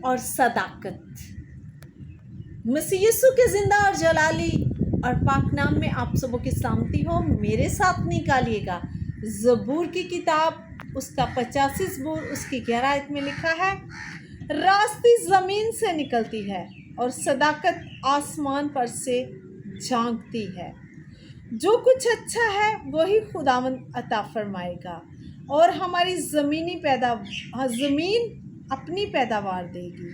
اور صداقت۔ مسیح یسوع کے زندہ اور جلالی اور پاک نام میں آپ سبوں کی سلامتی ہو۔ میرے ساتھ نکالیے گا زبور کی کتاب، اس کا 85 زبور، اس کی 11 آیت میں لکھا ہے، راستی زمین سے نکلتی ہے اور صداقت آسمان پر سے جھانکتی ہے۔ جو کچھ اچھا ہے وہی خداوند عطا فرمائے گا اور ہماری زمین اپنی پیداوار دے گی۔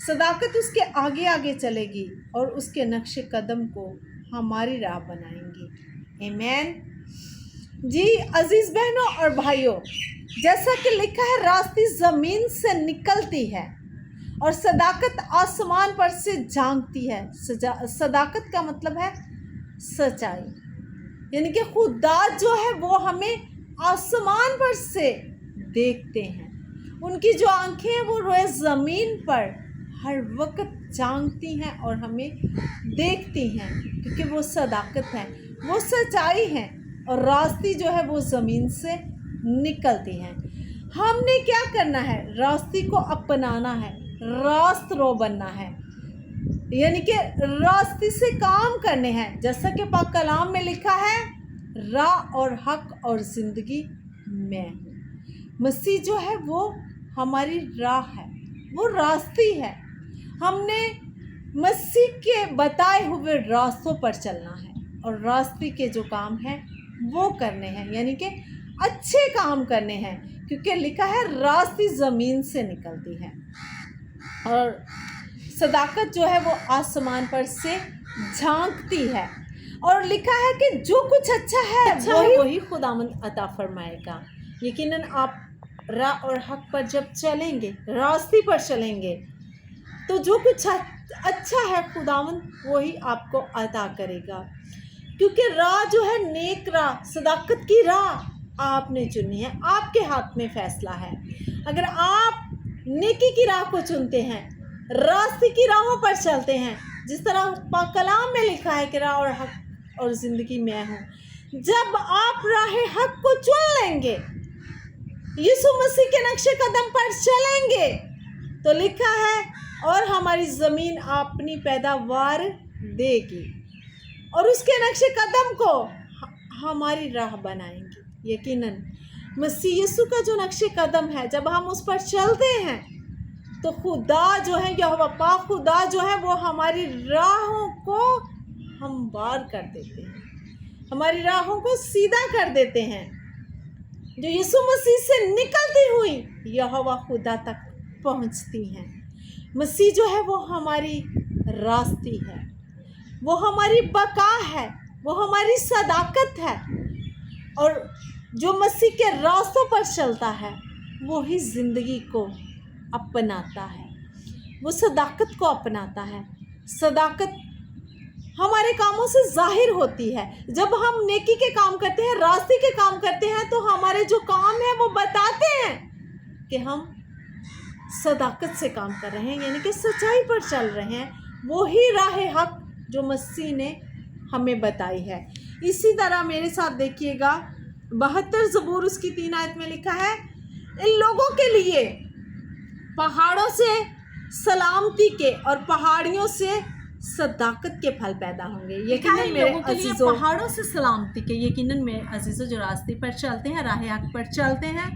صداقت اس کے آگے آگے چلے گی اور اس کے نقش قدم کو ہماری راہ بنائیں گی۔ آمین۔ جی عزیز بہنوں اور بھائیوں، جیسا کہ لکھا ہے راستی زمین سے نکلتی ہے اور صداقت آسمان پر سے جھانکتی ہے۔ صداقت کا مطلب ہے سچائی، یعنی کہ خدا جو ہے وہ ہمیں آسمان پر سے دیکھتے ہیں۔ ان کی جو آنکھیں ہیں وہ روئے زمین پر ہر وقت جھانکتی ہیں اور ہمیں دیکھتی ہیں، کیونکہ وہ صداقت ہے، وہ سچائی ہے اور راستی جو ہے وہ زمین سے نکلتی ہیں۔ ہم نے کیا کرنا ہے؟ راستی کو اپنانا ہے، راست رو بننا ہے، یعنی کہ راستی سے کام کرنے ہیں، جیسا کہ پاک کلام میں لکھا ہے، راہ اور حق اور زندگی میں ہوں۔ مسیح جو ہے وہ ہماری راہ ہے، وہ راستی ہے۔ ہم نے مسیح کے بتائے ہوئے راستوں پر چلنا ہے اور راستے کے جو کام ہیں وہ کرنے ہیں، یعنی کہ اچھے کام کرنے ہیں، کیونکہ لکھا ہے راستی زمین سے نکلتی ہے اور صداقت جو ہے وہ آسمان پر سے جھانکتی ہے، اور لکھا ہے کہ جو کچھ اچھا ہے وہی خداوند عطا فرمائے گا۔ یقیناً آپ راہ اور حق پر جب چلیں گے، راستے پر چلیں گے، تو جو کچھ اچھا ہے خداوند وہی آپ کو عطا کرے گا، کیونکہ راہ جو ہے نیک راہ، صداقت کی راہ آپ نے چنی ہے، آپ کے ہاتھ میں فیصلہ ہے۔ اگر آپ نیکی کی راہ کو چنتے ہیں، راستے کی راہوں پر چلتے ہیں، جس طرح پاک کلام میں لکھا ہے کہ راہ اور حق اور زندگی میں ہوں، جب آپ راہ حق کو چن لیں گے، یسوع مسیح کے نقش قدم پر چلیں گے، تو لکھا ہے اور ہماری زمین اپنی پیداوار دے گی اور اس کے نقش قدم کو ہماری راہ بنائیں گی۔ یقیناً مسیح یسوع کا جو نقش قدم ہے، جب ہم اس پر چلتے ہیں تو خدا جو ہے، یہوہ پاک خدا جو ہے وہ ہماری راہوں کو ہموار کر دیتے ہیں، ہماری راہوں کو سیدھا کر دیتے ہیں، جو یسوع مسیح سے نکلتی ہوئی یہوہ خدا تک پہنچتی ہیں۔ مسیح جو ہے وہ ہماری راستی ہے، وہ ہماری بقا ہے، وہ ہماری صداقت ہے، اور جو مسیح کے راستوں پر چلتا ہے وہی زندگی کو اپناتا ہے، وہ صداقت کو اپناتا ہے۔ صداقت ہمارے کاموں سے ظاہر ہوتی ہے۔ جب ہم نیکی کے کام کرتے ہیں، راستے کے کام کرتے ہیں، تو ہمارے جو کام ہیں وہ بتاتے ہیں کہ ہم صداقت سے کام کر رہے ہیں، یعنی کہ سچائی پر چل رہے ہیں، وہی راہ حق جو مسیح نے ہمیں بتائی ہے۔ اسی طرح میرے ساتھ دیکھیے گا 72 زبور اس کی 3 آیت میں لکھا ہے، ان لوگوں کے لیے پہاڑوں سے سلامتی کے اور پہاڑیوں سے صداقت کے پھل پیدا ہوں گے۔ یقیناً میرے عزیزوں، پہاڑوں سے سلامتی کے، یقیناً میرے عزیزوں جو راستے پر چلتے ہیں، راہ حق پر چلتے ہیں،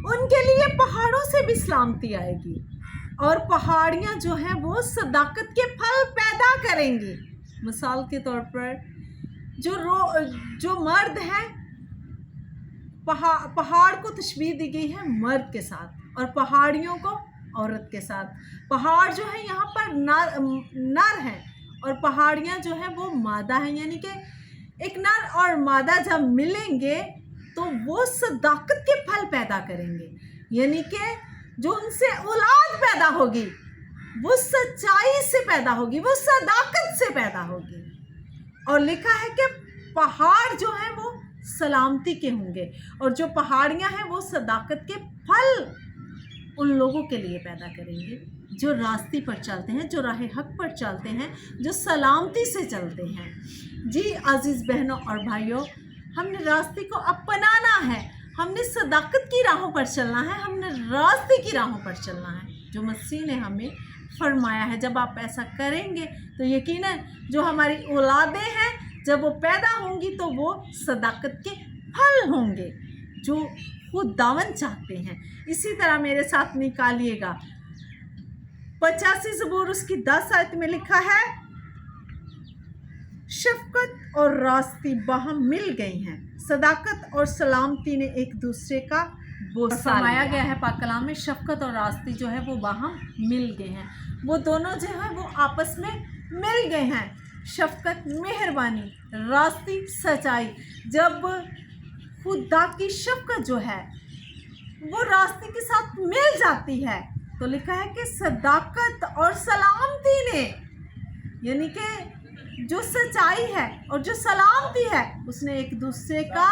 ان کے لیے پہاڑوں سے بھی سلامتی آئے گی اور پہاڑیاں جو ہیں وہ صداقت کے پھل پیدا کریں گی۔ مثال کے طور پر جو مرد ہیں، پہاڑ کو تشبیہ دی گئی ہے مرد کے ساتھ اور پہاڑیوں کو عورت کے ساتھ۔ پہاڑ جو ہے یہاں پر نر ہیں اور پہاڑیاں جو ہیں وہ مادہ ہیں، یعنی کہ ایک نر اور مادہ جب ملیں گے تو وہ صداقت کے پھل پیدا کریں گے، یعنی کہ جو ان سے اولاد پیدا ہوگی وہ سچائی سے پیدا ہوگی، وہ صداقت سے پیدا ہوگی۔ اور لکھا ہے کہ پہاڑ جو ہیں وہ سلامتی کے ہوں گے اور جو پہاڑیاں ہیں وہ صداقت کے پھل ان لوگوں کے لیے پیدا کریں گے جو راستے پر چلتے ہیں، جو راہ حق پر چلتے ہیں، جو سلامتی سے چلتے ہیں۔ جی عزیز بہنوں اور بھائیوں، ہم نے راستے کو اپنانا ہے، ہم نے صداقت کی راہوں پر چلنا ہے، ہم نے راستے کی راہوں پر چلنا ہے जो मसीह ने हमें फरमाया है। जब आप ऐसा करेंगे तो यकीनन जो हमारी औलादें हैं, जब वो पैदा होंगी तो वो सदाकत के फल होंगे जो खुदावन चाहते हैं। इसी तरह मेरे साथ निकालिएगा 85 ज़बूर उसकी 10 आयत में लिखा है, शफकत और रास्ती बाहम मिल गई हैं, सदाकत और सलामती ने एक दूसरे का बोसा फरमाया गया है पाक कलाम में। शफकत और रास्ती जो है वो बाहम मिल गए हैं, वो दोनों जो है वो आपस में मिल गए हैं। शफकत मेहरबानी, रास्ती सच्चाई। जब खुदा की शफकत जो है वो रास्ते के साथ मिल जाती है तो लिखा है कि सदाकत और सलामती ने, यानी कि जो सच्चाई है और जो सलामती है उसने एक दूसरे का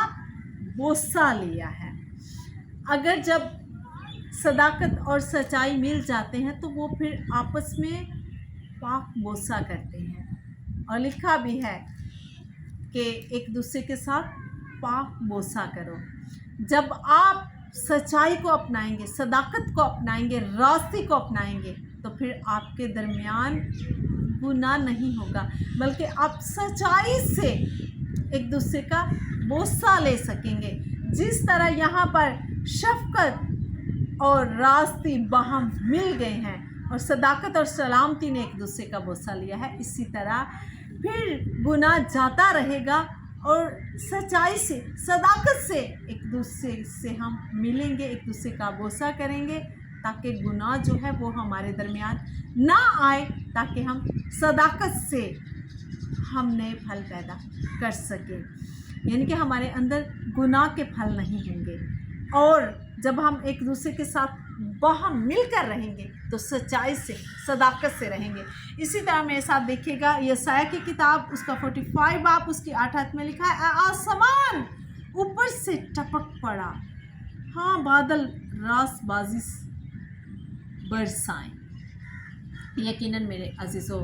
बोसा लिया है। अगर जब सदाकत और सच्चाई मिल जाते हैं तो वो फिर आपस में पाक बोसा करते हैं, और लिखा भी है कि एक दूसरे के साथ पाक बोसा करो। जब आप सच्चाई को अपनाएंगे, सदाकत को अपनाएंगे, रास्ते को अपनाएंगे तो फिर आपके दरमियान गुनाह नहीं होगा, बल्कि आप सच्चाई से एक दूसरे का बोसा ले सकेंगे। जिस तरह यहाँ पर शफकत और रास्ते बाहम मिल गए हैं और सदाकत और सलामती ने एक दूसरे का बोसा लिया है, इसी तरह फिर गुनाह जाता रहेगा और सच्चाई से, सदाकत से एक दूसरे से हम मिलेंगे, एक दूसरे का बोसा करेंगे, ताकि गुनाह जो है वो हमारे दरमियान ना आए, ताकि हम सदाकत से हम नए फल पैदा कर सकें, यानी कि हमारे अंदर गुनाह के फल नहीं होंगे। और जब हम एक दूसरे के साथ बाहम मिलकर रहेंगे तो सच्चाई से, सदाकत से रहेंगे। इसी तरह मेरे साथ देखिएगा यशायाह की किताब उसका 45 बाब उसकी 8 आयत में लिखा है, आसमान ऊपर से टपक पड़ा, हाँ बादल रासबाजी बरसाएं। यकीनन मेरे अजीजों,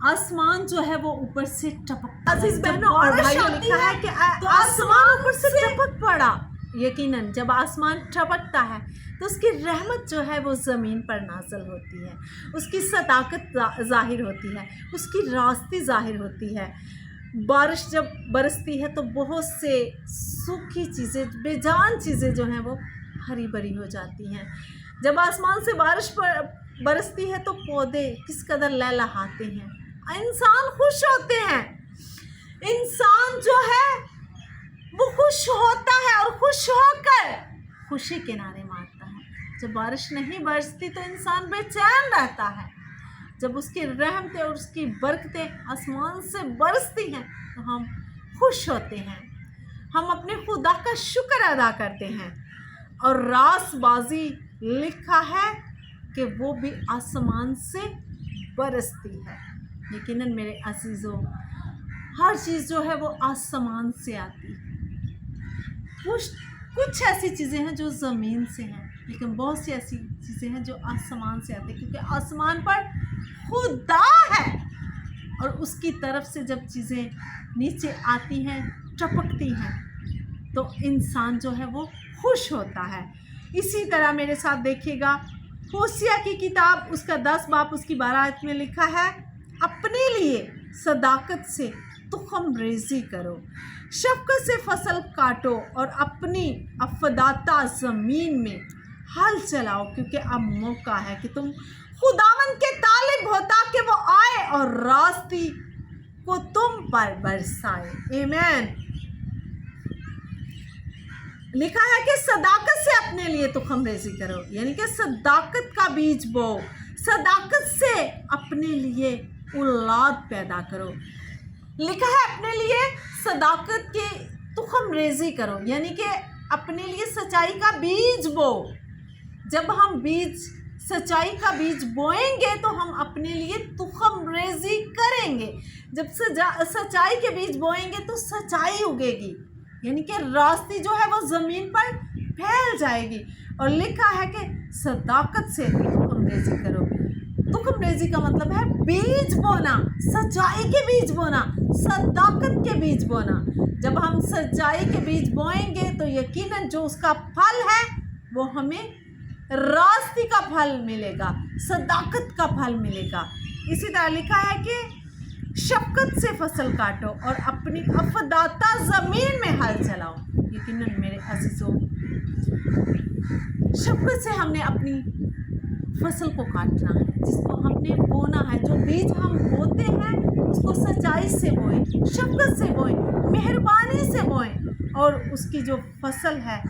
आसमान जो है वो ऊपर से टपक, अजीज बहनों और भाइयों, लिखा है कि आसमान ऊपर से टपक पड़ा। यकीनन जब आसमान टपकता है तो उसकी रहमत जो है वो ज़मीन पर नाज़िल होती है, उसकी सदाकत ज़ाहिर होती है, उसकी रास्ते ज़ाहिर होती है। बारिश जब बरसती है तो बहुत से सूखी चीज़ें, बेजान चीज़ें जो हैं वो हरी भरी हो जाती हैं। जब आसमान से बारिश बरसती है तो पौधे किस कदर लहलहाते हैं, इंसान खुश होते हैं। इंसान जो है वो खुश होता है और खुश होकर खुशी के नारे मारता है। जब बारिश नहीं बरसती तो इंसान बेचैन रहता है। जब उसकी रहमतें और उसकी बरकतें आसमान से बरसती हैं तो हम खुश होते हैं, हम अपने खुदा का शुक्र अदा करते हैं। और रासबाजी लिखा है कि वो भी आसमान से बरसती है। यकीनन मेरे अजीज़ों, हर चीज़ जो है वो आसमान से आती है। कुछ ऐसी चीज़ें हैं जो ज़मीन से हैं, लेकिन बहुत सी ऐसी चीज़ें हैं जो आसमान से आती हैं, क्योंकि आसमान पर खुदा है और उसकी तरफ से जब चीज़ें नीचे आती हैं, टपकती हैं, तो इंसान जो है वो खुश होता है। इसी तरह मेरे साथ देखिएगा होसिया की किताब उसका 10 बाब उसकी 12 आयत में लिखा है, अपने लिए सदाकत से तुखम रेजी करो, शफकत से फसल काटो और अपनी अफदाता ज़मीन में हल चलाओ, क्योंकि अब मौका है कि तुम खुदावन के तालिब हो ताकि वो आए और रास्ती को तुम पर बरसाए। आमीन। लिखा है कि सदाकत से अपने लिए तुखम रेजी करो, यानी कि सदाकत का बीज बो, सदाकत से अपने लिए औलाद पैदा करो। लिखा है अपने लिए सदाकत के तुखम रेजी करो, यानी कि अपने लिए सच्चाई का बीज बो। जब हम सच्चाई का बीज बोएंगे तो हम अपने लिए तुखम रेजी करेंगे। जब सच्चाई के बीज बोएंगे तो सच्चाई उगेगी, यानी कि रास्ते जो है वो ज़मीन पर फैल जाएगी। और लिखा है कि सदाकत से तुखम रेजी करो। तुखम रेजी का मतलब है बीज बोना, सच्चाई के बीज बोना, सदाकत के बीज बोना। जब हम सच्चाई के बीज बोएंगे तो यकीनन जो उसका फल है वो हमें रास्ती का फल मिलेगा, सदाकत का फल मिलेगा। इसी तरह लिखा है कि शफकत से फसल काटो और अपनी अफदाता ज़मीन में हल चलाओ। यकीनन मेरे अज़ीज़ों, शफकत से हमने अपनी फसल को काटना है, जिसको हमने बोना है। जो बीज हम बोते हैं उसको सच्चाई से बोएं, शफकत से बोएं, मेहरबानी से बोएं, और उसकी जो फसल है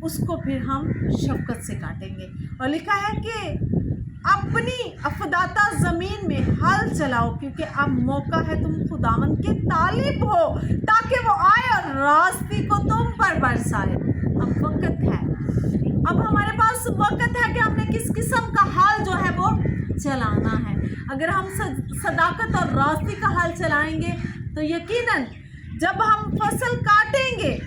उसको फिर हम शफकत से काटेंगे। और लिखा है कि अपनी अफदाता ज़मीन में हल चलाओ, क्योंकि अब मौका है तुम खुदावन के तालिब हो, ताकि वो आए और रास्ती को तुम पर बरसाए। अब वक्त है, अब हमारे पास वक्त है कि हमने किस किस्म का हल जो है वो चलाना है। अगर हम सदाकत और रास्ती का हल चलाएंगे तो यकीनन जब हम फसल काटेंगे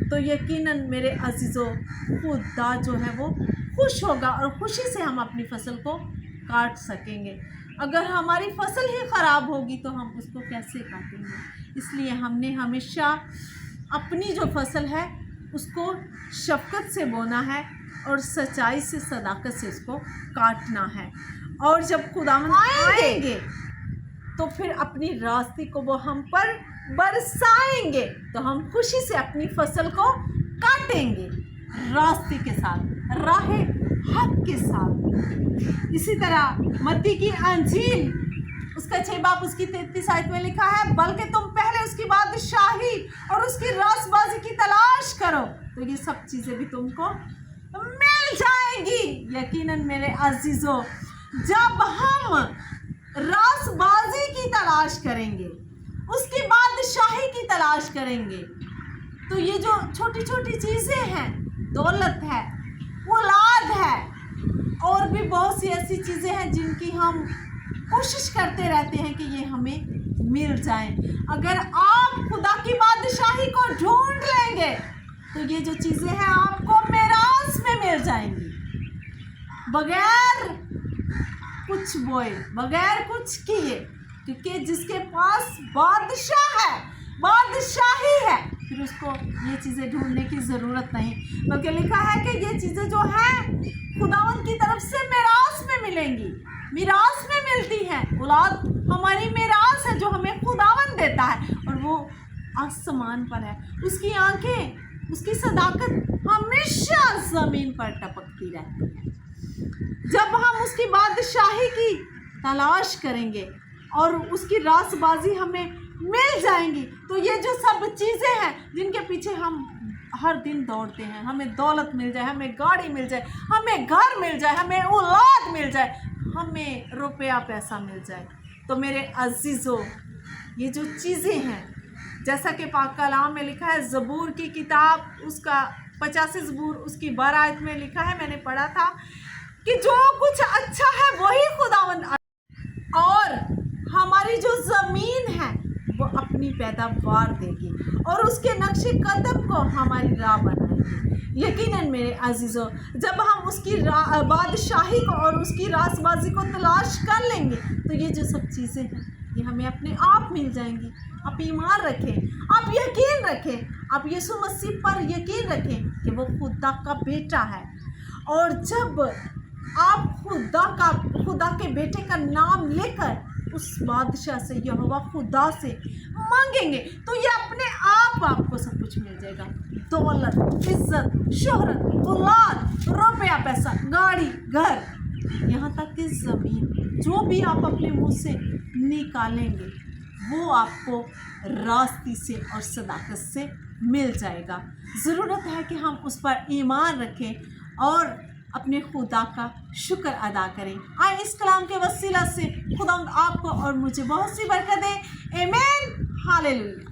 तो यकीनन मेरे अजीज़ों खुदा जो है वो खुश होगा और खुशी से हम अपनी फसल को काट सकेंगे। अगर हमारी फसल ही ख़राब होगी तो हम उसको कैसे काटेंगे? इसलिए हमने हमेशा अपनी जो फसल है उसको शफकत से बोना है और सच्चाई से, सदाकत से उसको काटना है। और जब खुदावंद आएंगे तो फिर अपनी रास्ती को वो हम पर बरसाएंगे, तो हम खुशी से अपनी फसल को काटेंगे रास्ते के साथ, राह हक के साथ। इसी तरह मत्ती की अंजील उसका 6 बाब उसकी 33 आयत में लिखा है, बल्कि तुम पहले उसकी बादशाही और उसकी रासबाजी की तलाश करो तो ये सब चीज़ें भी तुमको मिल जाएंगी। यकीनन मेरे अजीज़ों, जब हम रासबाजी की तलाश करेंगे, उसकी बादशाही की तलाश करेंगे, तो ये जो छोटी छोटी चीज़ें हैं, दौलत है, औलाद है, और भी बहुत सी ऐसी चीज़ें हैं जिनकी हम कोशिश करते रहते हैं कि ये हमें मिल जाएं। अगर आप खुदा की बादशाही को ढूंढ लेंगे तो ये जो चीज़ें हैं आपको मिरास में मिल जाएंगी, बगैर कुछ बोए, बगैर कुछ किए, क्योंकि जिसके पास बादशाह है, बादशाही है, फिर उसको ये चीज़ें ढूंढने की ज़रूरत नहीं। बल्कि लिखा है कि ये चीज़ें जो हैं खुदावंद की तरफ से मिरास में मिलेंगी, मिरास में मिलती हैं। औलाद हमारी मिरास है जो हमें खुदावंद देता है, और वो आसमान पर है। उसकी आंखें, उसकी सदाकत हमेशा ज़मीन पर टपकती रहती है। जब हम उसकी बादशाही की तलाश करेंगे और उसकी रासबाजी हमें मिल जाएंगी, तो ये जो सब चीज़ें हैं जिनके पीछे हम हर दिन दौड़ते हैं, हमें दौलत मिल जाए, हमें गाड़ी मिल जाए, हमें घर मिल जाए, हमें औलाद मिल जाए, हमें रुपया पैसा मिल जाए, तो मेरे अजीज़ों ये जो चीज़ें हैं, जैसा कि पाक कलाम में लिखा है, ज़बूर की किताब उसका 85 ज़बूर उसकी 12 आयत में लिखा है, मैंने पढ़ा था कि जो कुछ अच्छा है वही खुदावंद, और हमारी जो ज़मीन है वो अपनी पैदावार देगी और उसके नक्शे कदम को हमारी राह बनाएगी। यकीनन मेरे अजीज़ों, जब हम उसकी बादशाही को और उसकी रासबाजी को तलाश कर लेंगे तो ये जो सब चीज़ें हैं ये हमें अपने आप मिल जाएंगी। आप ईमान रखें, आप यकीन रखें, आप यीशु मसीह पर यकीन रखें कि वो खुदा का बेटा है। और जब आप खुदा के बेटे का नाम लेकर उस बादशाह से, यहोवा खुदा से मांगेंगे तो ये अपने आप आपको सब कुछ मिल जाएगा। दौलत, इज्जत, शोहरत, औलाद, रुपया पैसा, गाड़ी, घर, यहाँ तक कि ज़मीन, जो भी आप अपने मुंह से निकालेंगे वो आपको रास्ती से और सदाकत से मिल जाएगा। ज़रूरत है कि हम उस पर ईमान रखें और अपने खुदा का शुक्र अदा करें। आए इस कलाम के वसीला से खुदा आपको और मुझे बहुत सी बरकत दे। आमीन, हालेलुया।